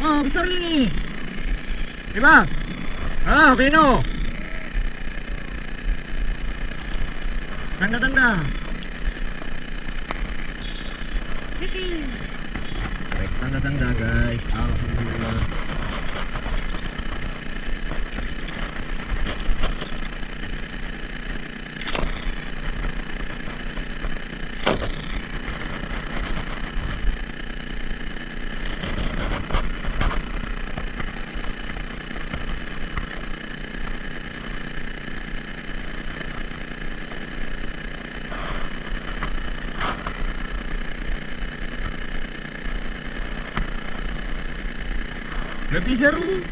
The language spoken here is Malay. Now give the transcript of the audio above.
Oh, besar ni. Ni bang. Ah, Beno. Tanda-tanda. Baik, tanda-tanda guys. Alhamdulillah. Lebih seru